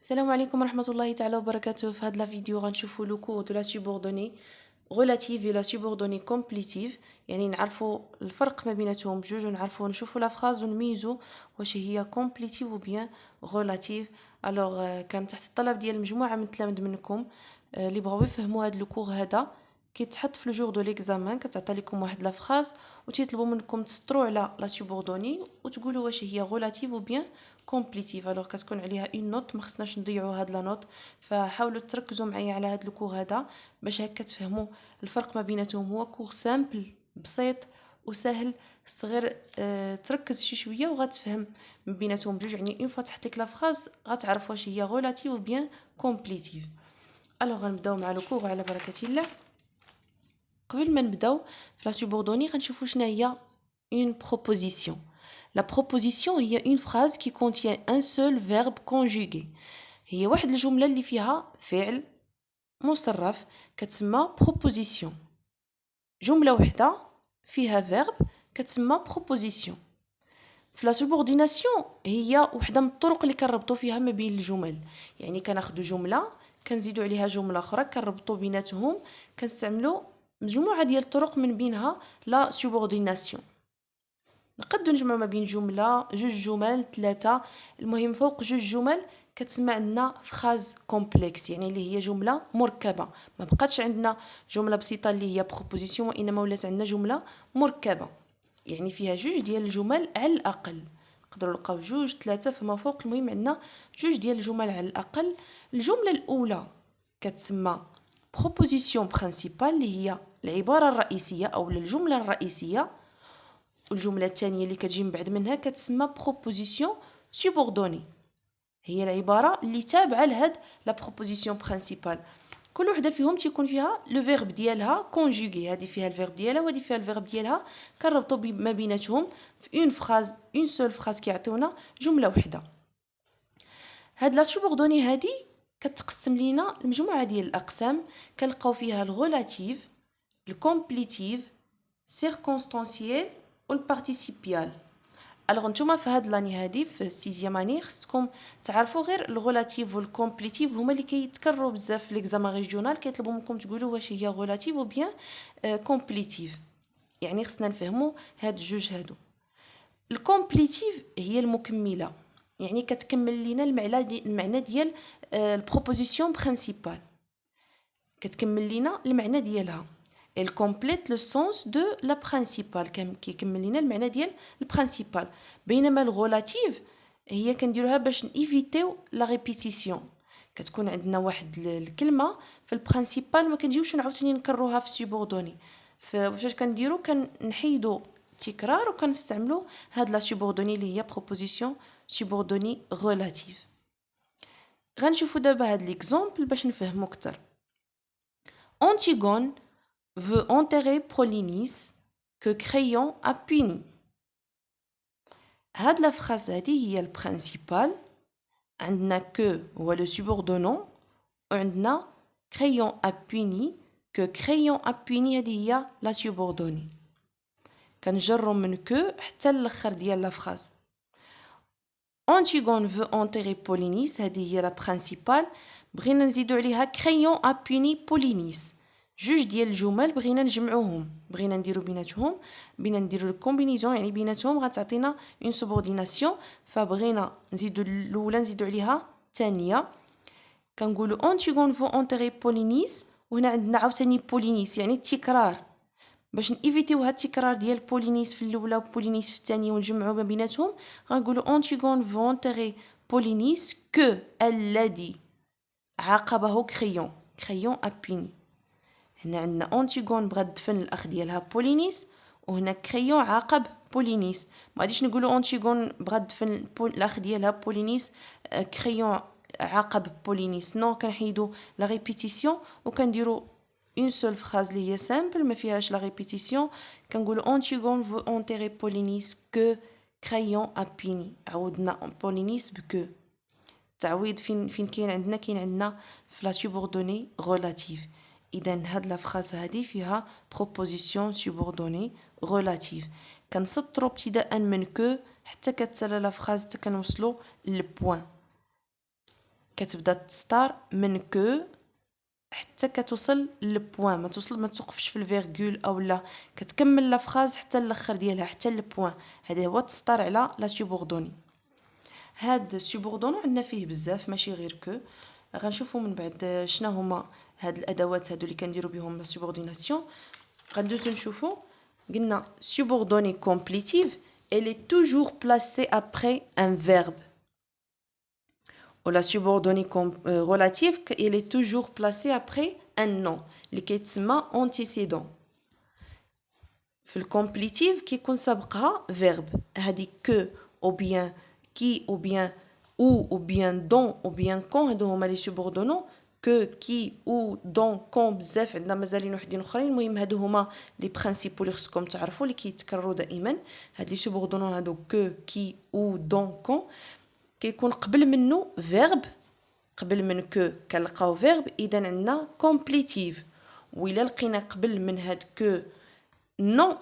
السلام عليكم ورحمة الله تعالى وبركاته. في هذا الفيديو غنشوفوا لو كور دو لا سوبوردوني relative et la subordonnée complétive، يعني نعرفوا الفرق ما بيناتهم بجوج ونعرفوا نشوفوا لا فراز ونميزوا واش هي complétive ou bien relative. الوغ كان تحت الطلب ديال مجموعة من التلاميذ منكم اللي بغاو يفهموا هذا لو كور هذا كيتحط في الجور دو ليكزامان، كتعطى لكم واحد لا فراز وتيطلبوا منكم تسطروا على لا سوبوردوني وتقولوا واش هي relative ou bien كومبليتيف. الوغ كتكون عليها اون نوت، ما خصناش نضيعوا هاد لا نوت، فحاولوا تركزوا معايا على هاد الكور هذا باش هكا تفهموا الفرق ما بيناتهم. هو كور سامبل بسيط وسهل، صغير تركز شي شويه وغتفهم ما بيناتهم بجوج، يعني اون فوا تحت لك لا فراز غتعرف واش هي غولاتيف و بيان كومبليتيف. الوغ غنبداو مع لو كور على بركه الله. قبل ما نبداو في لا سوبوردوني غنشوفوا شنو هي une proposition. La proposition هي une phrase qui contient un seul verbe conjugué. هي واحد الجملة اللي فيها فعل مصرف كتسمى proposition. جملة وحدة فيها verbe كتسمى proposition. في لا سوبورديناسيون هي وحدة من الطرق اللي كنربطوا فيها ما بين الجمل، يعني كناخذوا جملة كنزيدوا عليها جملة أخرى كنربطوا بيناتهم، كنستعملوا مجموعة ديال الطرق من بينها لا سوبورديناسيون. نقدروا نجمعوا ما بين جمله جوج جمل ثلاثه، المهم فوق جوج جمل كتسمى عندنا فراز كومبلكس، يعني اللي هي جمله مركبه. ما بقاتش عندنا جمله بسيطه اللي هي بروبوزيسيون، وانما ولات عندنا جمله مركبه يعني فيها جوج ديال الجمل على الاقل. نقدروا نلقاو جوج ثلاثه فما فوق، المهم عندنا جوج ديال الجمل على الاقل. الجمله الاولى كتسمى بروبوزيسيون برينسيبال اللي هي العباره الرئيسيه او الجمله الرئيسيه، والجملة الثانية اللي كتجي من بعد منها كتسمى بروبوزيسيون سوبوردوني، هي العبارة اللي تابعة لهاد لا بروبوزيسيون برينسيبال. كل وحدة فيهم تيكون فيها لو فيرب ديالها كونجوغي، هذه فيها الفيرب ديالها وهذه فيها الفيرب ديالها، كنربطوا ما بيناتهم في اون فراز، اون سول فراز كيعطيونا جملة وحدة. هاد لا سوبوردوني هادي كتقسم لينا المجموعة ديال الأقسام، كنلقاو فيها الغولاتيف، الكومبليتيف، سيركونستانسييل والبارتيسيبيال. الوغ نتوما في هاد لاني هادي في السيزيام اني خصكم تعرفوا غير الغولاتيف والكومبليتيف، هما اللي كيتكرروا بزاف في ليكزامان ريجيونال، كيطلبوا منكم تقولوا واش هي غولاتيف و بيان كومبليتيف، يعني خصنا نفهموا هاد الجوج هادو. الكومبليتيف هي المكمله، يعني كتكمل لينا المعنى ديال البروبوزيسيون برينسيبال، كتكمل لينا المعنى ديالها. elle complète le sens de la principale، كيكمل لينا المعنى ديال البرينسيبال. بينما الغولاتيف هي كنديروها باش نيفيتيو لا ريبيتيسيون، كتكون عندنا واحد الكلمه في البرينسيبال ما كنجيوش عاوتاني نكرروها في السوبوردوني، فاش كنديرو كنحيدوا التكرار وكنستعملوا هاد لا سوبوردوني اللي هي بروبوزيسيون سوبوردوني غولاتيف. غنشوفوا دابا هاد ليكزامبل باش نفهموا اكثر. Antigone veut enterrer Polynice que Créon a puni. هاد لا فراز هادي هي البرينسيبال، عندنا que هو لو سوبوردونون، وعندنا Créon a puni que Créon a puni هادي هي لا سوبوردوني. كنجرو من que حتى الاخر ديال لا فراز. Antigone veut enterrer Polynice هادي هي لا برينسيبال، بغينا نزيدو عليها Créon a puni Polynice، جوج ديال الجمل بغينا نجمعوهم، بغينا نديرو بيناتهم، بغينا نديرو الكومبينيزون يعني بيناتهم غتعطينا اون سوبورديناسيون، فبغينا نزيدو الاولى نزيدو عليها الثانيه. كنقولو اونتيغون فو اونتيغي بولينيس، وهنا عندنا عاوتاني بولينيس يعني التكرار، باش نيفيتيو هاد التكرار ديال بولينيس في الاولى وبولينيس في الثانيه ونجمعو ما بيناتهم، غنقولو اونتيغون فو اونتيغي بولينيس كو الذي عاقبه كريون، كريون ابيني. هنا عندنا اونتيغون بغات تدفن الاخ ديالها بولينيس، وهنا كريون عاقب بولينيس. ما غاديش نقولوا اونتيغون بغات تدفن الاخ ديالها بولينيس كريون عاقب بولينيس، نو كنحيدوا لا ريبيتيسيون وكنديروا اون سول فراز اللي هي سامبل ما فيهاش لا ريبيتيسيون. كنقولوا اونتيغون فو اونتيري بولينيس كو كريون ابيني، عودنا بولينيس بكو. التعويض فين كاين عندنا في لا سوبوردوني غولاتيف. اذا هاد لا فراز هادي فيها بروبوزيسيون سوبوردوني غولاتيف، كنسطروا ابتداء من كو حتى كتسالى لا فراز حتى كنوصلوا للبوين. كتبدا تستار من كو حتى كتوصل للبوان، ما توقفش في الفيرغول او لا، كتكمل لا فراز حتى الاخر ديالها حتى البوان. هذا هو تستار على لا سوبوردوني. هاد السوبوردونو عندنا فيه بزاف ماشي غير كو. غنشوفوا من بعد شنو هما هاد الادوات هادو اللي كنديروا بهم لا سوبورديناسيون. غندوزو نشوفوا. قلنا subordonné complétif elle est toujours placée après un verbe. Ou la subordonnée relative elle est toujours placée après un nom اللي كيتسمى antécédent. في الكومبليتيف كيكون سابقها verbe. هذه que ou bien qui ou bien ou ou bien dont ou bien quand هادو هما لي سوبوردونو. que qui ou dont quand بزاف عندنا مازالين وحدين اخرين. المهم هادو هما لي برينسيپو اللي خصكم تعرفوا اللي كيتكرروا دائما. هاد لي سوبوردونو هادو que qui ou dont quand كيكون قبل منه verbe. قبل من que كنلقاو verbe اذا عندنا complétive. وإلا لقينا قبل من هاد que non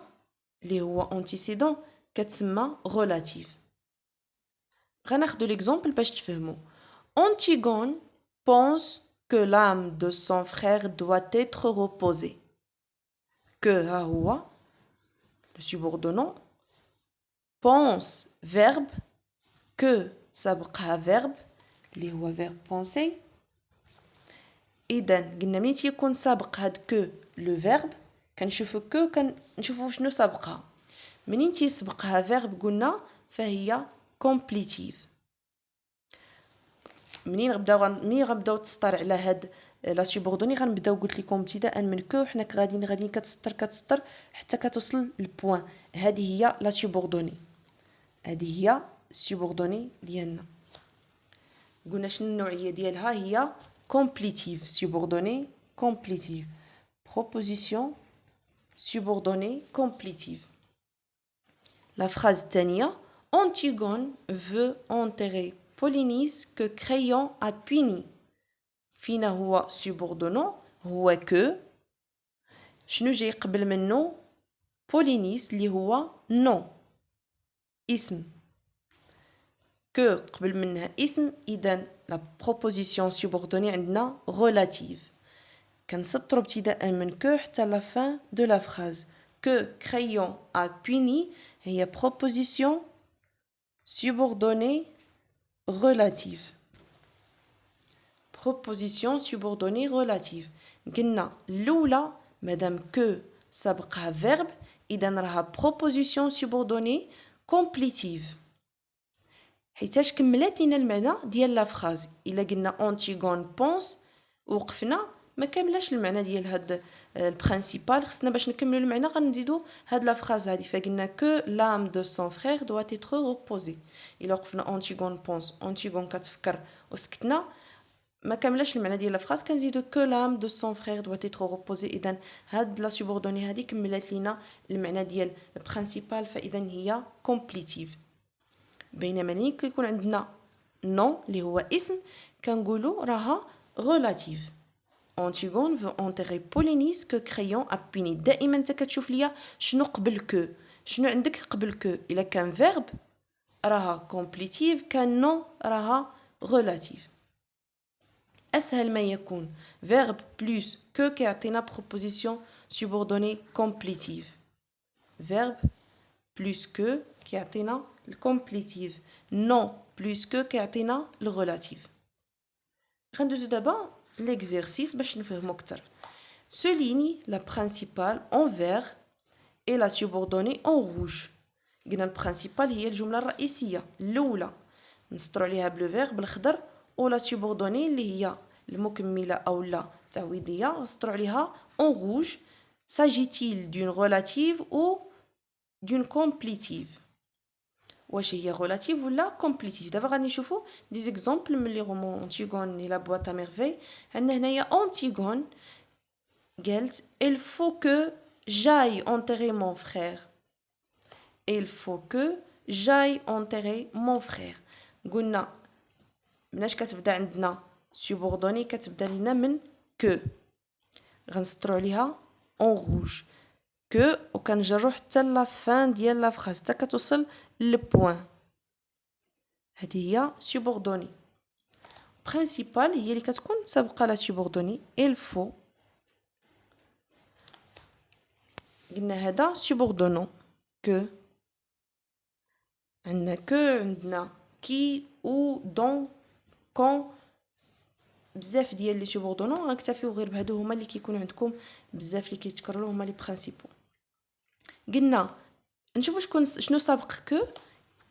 اللي هو antécédent كتسمى relative. غناخدو l'exemple باش تفهموا. Antigone pense que l'âme de son frère doit être reposée. Que ها هو le subordonnant. Pense verbe. Que سابقها verbe اللي هو verbe penser. إذا قلنا ملي تيكون سابق هاد que le verbe كنشوفو que كنشوفو شنو سابقها. منين تيسبقها verbe قلنا فهي complétive. منين غنبداو تسطر على هاد لا سوبوردوني غنبداو قلت لكم ابتداء من كو حنا غاديين كتسطر حتى كتوصل للبوان. هذه هي لا سوبوردوني. هذه هي السوبوردوني ديالنا. قلنا شنو النوعيه ديالها هي complétive. subordonné complétive. proposition subordonnée complétive. La phrase الثانيه. Antigone veut enterrer Polynice que Créon a puni. فينا هو subordonnant هو que. شنو جاي قبل منه Polynice اللي هو nom اسم. que قبل منها اسم إذن la proposition subordonnée عندنا relative. كنسطروا ابتداء من que حتى la fin de la phrase. que Créon a puni هي proposition subordonnée relative. proposition subordonnée relative. قلنا الأولى مادام que سبقها verbe إذن راها proposition subordonnée complétive. حيتاش كملات لينا المعنى ديال لا فراز. الا قلنا Antigone pense وقفنا ما كاملاش المعنى ديال هاد البرينسيپال. خصنا باش نكملوا المعنى غنزيدوا هاد لا فراز هادي. فقلنا que l'âme de son frère doit être reposée. الا وقفنا Antigone pense Antigone كتفكر وسكتنا ما كاملاش المعنى ديال لا فراز كنزيدوا que l'âme de son frère doit être reposée. اذا هاد لا سوبوردوني هادي كملات لينا المعنى ديال البرينسيپال فاذا هي complétive. بينما ملي كيكون عندنا نون اللي هو اسم كنقولوا راها relative. Antigone veut enterrer Polynice que Créon a puni. دائما انت كتشوف ليا شنو قبل que. شنو عندك قبل que. الا كان verbe راها complétive كان نون راها relative. اسهل ما يكون verbe plus que كيعطينا proposition subordonnée complétive. verbe plus que كيعطينا الكومبليتيف. non plus que كيعطينا الريلاتيف. غندوزو دابا l'exercice باش نفهمو اكثر. souligne la principale en vert et la subordonnée en rouge. قلنا البرينسيپال هي الجمله الرئيسيه الاولى نسطروا عليها بلو فيغ بالخضر ولا سوبوردوني اللي هي المكمله او لا تعويضيه نسطروا عليها en rouge. s'agit-il d'une relative ou d'une complétive. واش هي relative ولا complétive. دابا غادي نشوفوا دي زيكزامبل من لي رومون Antigone et la boîte à merveilles. عندنا هنايا Antigone قالت il faut que j'aille enterrer mon frère. il faut que j'aille enterrer mon frère. قلنا مناش كتبدا عندنا subordonnée كتبدا لينا من que. غنسطروا عليها en rouge que وكنجروا حتى لا فان ديال لا فراز حتى كتوصل للبوان. هذه هي subordonnée. principal هي اللي كتكون سابقة لا subordonnée. il faut قلنا هذا subordonnant que عندنا que عندنا qui ou dont quand بزاف ديال لي subordonnants غنكتفيو غير بهادو هما اللي كيكونوا عندكم بزاف اللي كيتكرروا هما لي برينسيپو. قلنا نشوفوا شنو سابق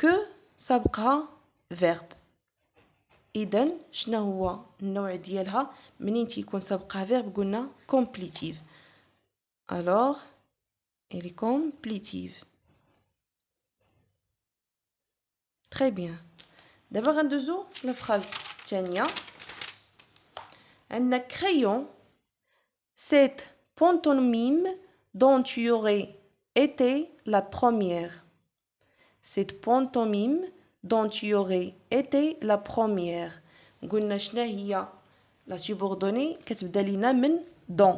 que سابقها verbe. اذا شنو هو النوع ديالها منين تيكون سابقها verbe؟ قلنا complétive. alors elle est complétive. très bien. دابا غندوزو لا فراز الثانيه. عندنا crayon, cette pantomime dont tu aurais été la première. cette pantomime dont tu aurais été la première. قلنا شنو هي لا subordonnée كتبدا لينا من dont.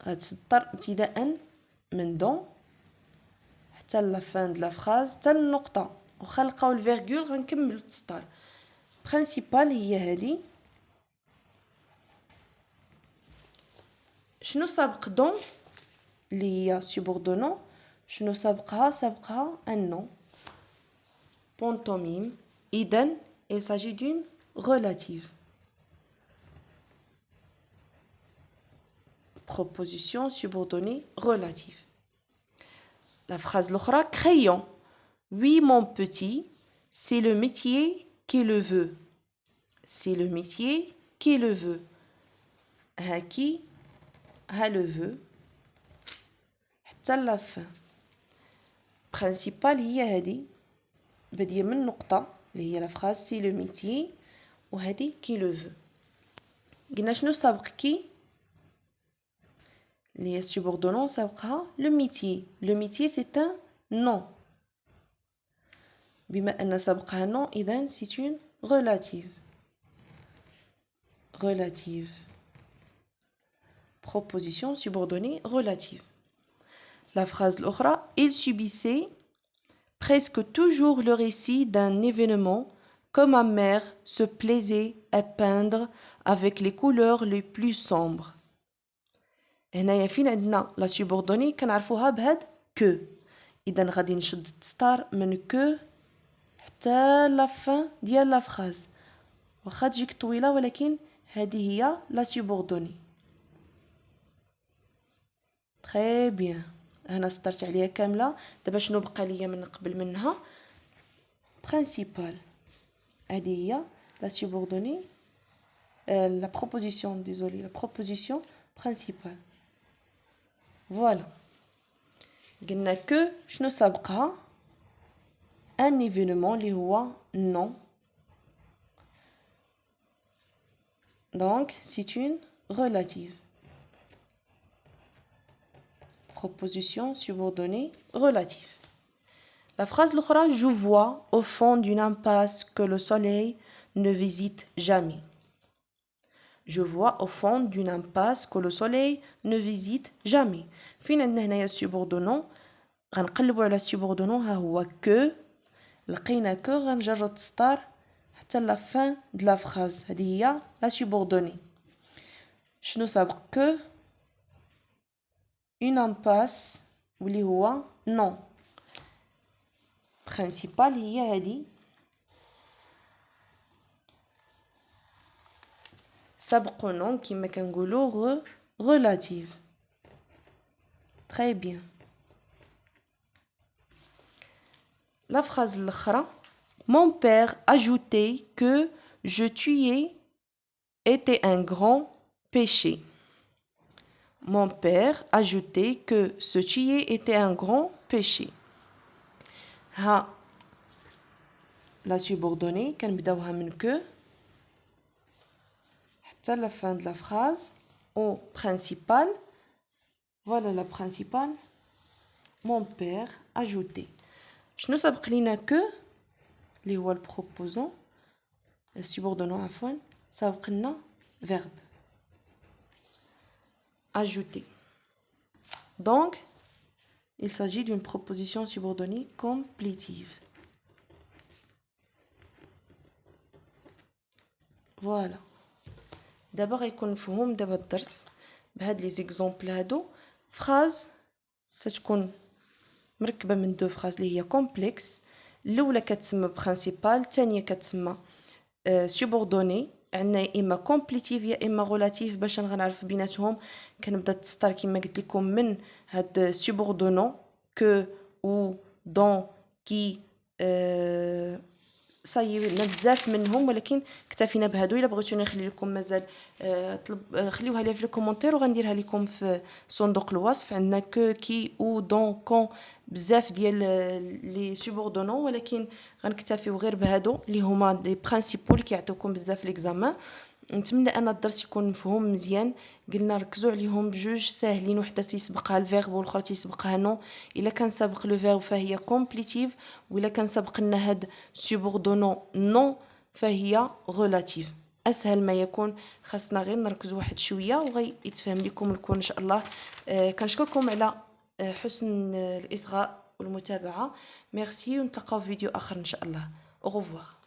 غتسطر ابتداء من dont حتى لا فان د لا فراز حتى النقطه، واخا نلقاو الفيرغول غنكملوا التسطر. برينسيپال هي هذه. شنو سابق دون اللي هي سوبوردونون؟ شنو سابقها ان نون pantomime. اذا il s'agit d'une relative. proposition subordonnée relative. la phrase l'autre, crayon. Oui mon petit, c'est le métier qui le veut. c'est le métier qui le veut. ها كي ها le veut حتى la fin. principal هي هذه بادية من نقطة اللي هي لا phrase c'est le métier وهذه qui le veut. قلنا شنو سابق كي اللي هي subordonnant سابقها le métier. le métier c'est un nom. بما أن سابقها non إذن c'est une relative. relative. proposition subordonnée relative. la phrase l'autre, il subissait presque toujours le récit d'un événement que ma mère se plaisait à peindre avec les couleurs les plus sombres. هنايا فين عندنا لا subordonnée كنعرفوها بهاد que. اذا غادي نشد التسطار من que حتى لا fin ديال لا phrase. واخا تجيك طويله ولكن هذه هي لا subordonnée. très bien. هنا سطرت عليها كامله. دابا شنو بقى ليا من قبل منها؟ principal. هذه هي la subordonnée la proposition désolé la proposition principale. voilà. قلنا que شنو سابقها؟ un événement اللي هو non. donc c'est une relative. proposition subordonnée relative. la phrase l'autre, je vois au fond d'une impasse que le soleil ne visite jamais. je vois au fond d'une impasse que le soleil ne visite jamais. فين عندنا هنايا subordonnant غنقلبوا على subordonnant ها هو que. لقينا que غنجروا التسطار حتى لا fin de la phrase. هذه هي la subordonnée. شنو سابق que une impasse واللي هو non. principal هي هذه. سابق non كما كنقولوا relative. très bien. la phrase l'autre, mon père ajoutait que je tuer était un grand péché. mon père ajoutait que se tuer était un grand péché. ها la subordonnée كنبداوها من que حتى la fin de la phrase au principal. voilà la principale. mon père ajoutait. شنو سبق لينا que اللي هو البروبوزون subordonnant عفوا سبق لنا verbe ajouter. donc il s'agit d'une proposition subordonnée complétive. فوالا. دابا غيكون مفهوم دابا الدرس بهاد لي زيكزامبل هادو. فراز تتكون مركبه من دو فراز اللي هي كومبلكس. الاولى كتسمى برينسيبال، الثانيه كتسمى سوبوردوني. عندنا يا اما كومبليتيف يا اما غولاتيف. باش غنعرف بيناتهم كنبدا تستار كما قلت لكم من هاد سوبوردونون كو او دون كي. صاي بزاف منهم، ولكن اكتفينا بهادو. الا بغيتوني نخلي لكم مازال خليوها لي في الكومونتير وغنديرها لكم في صندوق الوصف. عندنا كو كي او دون كون بزاف ديال لي سوبوردونون، ولكن غنكتفيو غير بهادو اللي هما دي برينسيپول اللي كيعطيوكم بزاف في ليكزامان. نتمنى ان الدرس يكون مفهوم مزيان. قلنا ركزوا عليهم بجوج ساهلين، وحده تيسبقها الفيرب والاخرى تيسبقها نو. الا كان سابق لو فيرب فهي كومبليتيف، ولا كان سابق لنا هاد سوبوردونون نو فهي غولاتيف. اسهل ما يكون. خاصنا غير نركزوا واحد شويه وغي يتفهم لكم الكون ان شاء الله. كنشكركم على حسن الاصغاء والمتابعه. ميرسي، ونتلاقاو في فيديو اخر ان شاء الله. au revoir.